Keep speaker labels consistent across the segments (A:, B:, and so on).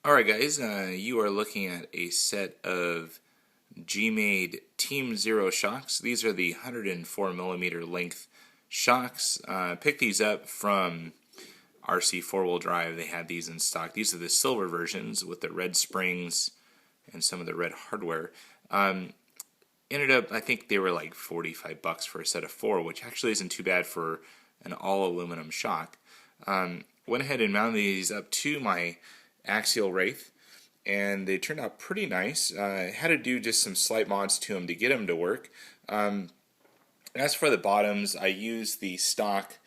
A: Alright guys, you are looking at a set of GMade Team Zero shocks. These are the 104mm length shocks. Picked these up from RC 4-wheel drive. They had these in stock. These are the silver versions with the red springs and some of the red hardware. Ended up, I think they were like $45 for a set of 4, which actually isn't too bad for an all aluminum shock. Went ahead and mounted these up to my Axial Wraith, and they turned out pretty nice. Had to do just some slight mods to them to get them to work. As for the bottoms, I used the stock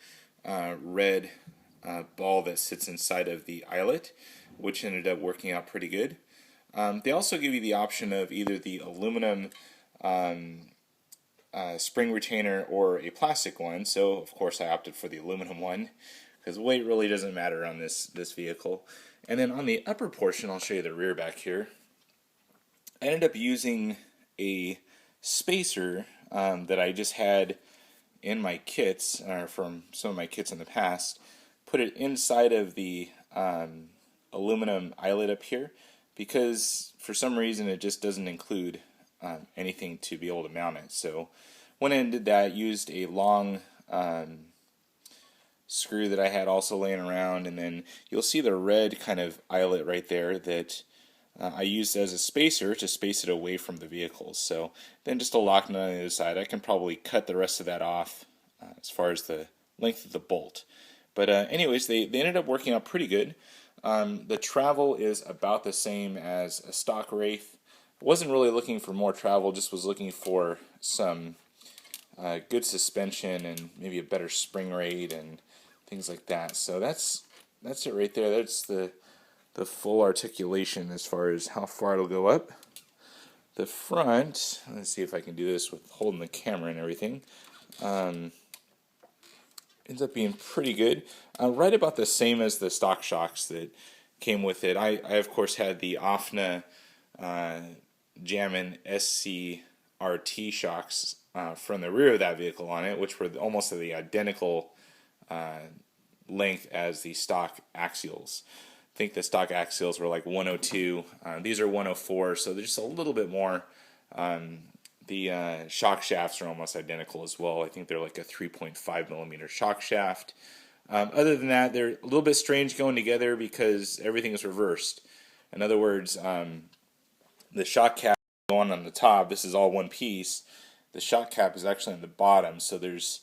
A: red ball that sits inside of the eyelet, which ended up working out pretty good. They also give you the option of either the aluminum spring retainer or a plastic one, so of course I opted for the aluminum one because weight really doesn't matter on this vehicle. And then on the upper portion, I'll show you the rear back here, I ended up using a spacer that I just had in my kits, or from some of my kits in the past, put it inside of the aluminum eyelet up here because for some reason it just doesn't include anything to be able to mount it. So went in and did that, used a long screw that I had also laying around, and then you'll see the red kind of eyelet right there that I used as a spacer to space it away from the vehicles. So then just a lock nut on the other side. I can probably cut the rest of that off as far as the length of the bolt. But anyways, they ended up working out pretty good. The travel is about the same as a stock Wraith. Wasn't really looking for more travel, just was looking for some good suspension and maybe a better spring rate and things like that. So that's it right there. That's the full articulation as far as how far it'll go up. The front, let's see if I can do this with holding the camera and everything, ends up being pretty good. Right about the same as the stock shocks that came with it. I of course had the OFNA GMade SCRT shocks from the rear of that vehicle on it, which were almost the identical length as the stock axials. I think the stock axials were like 102. These are 104, so they're just a little bit more. The shock shafts are almost identical as well. I think they're like a 3.5mm shock shaft. Other than that, they're a little bit strange going together because everything is reversed. In other words, the shock cap going on the top, this is all one piece. The shock cap is actually on the bottom, so there's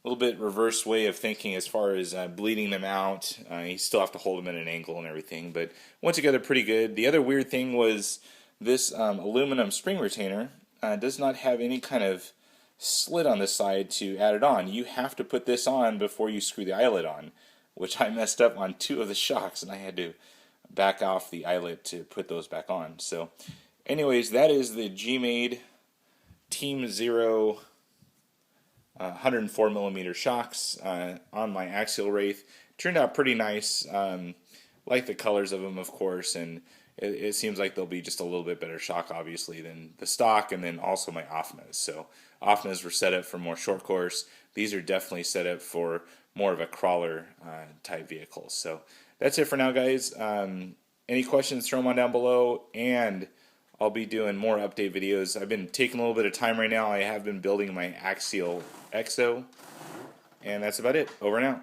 A: a little bit reverse way of thinking as far as bleeding them out. You still have to hold them at an angle and everything, but went together pretty good. The other weird thing was this aluminum spring retainer does not have any kind of slit on the side to add it on. You have to put this on before you screw the eyelet on, which I messed up on 2 of the shocks, and I had to back off the eyelet to put those back on. So anyways, that is the GMade Team Zero 104mm shocks on my Axial Wraith. Turned out pretty nice. Like the colors of them, of course, and it seems like they'll be just a little bit better shock, obviously, than the stock, and then also my OFNAs. So OFNAs were set up for more short course. These are definitely set up for more of a crawler type vehicle. So that's it for now, guys. Any questions, throw them on down below, and I'll be doing more update videos. I've been taking a little bit of time right now. I have been building my Axial Exo, and that's about it. Over and out.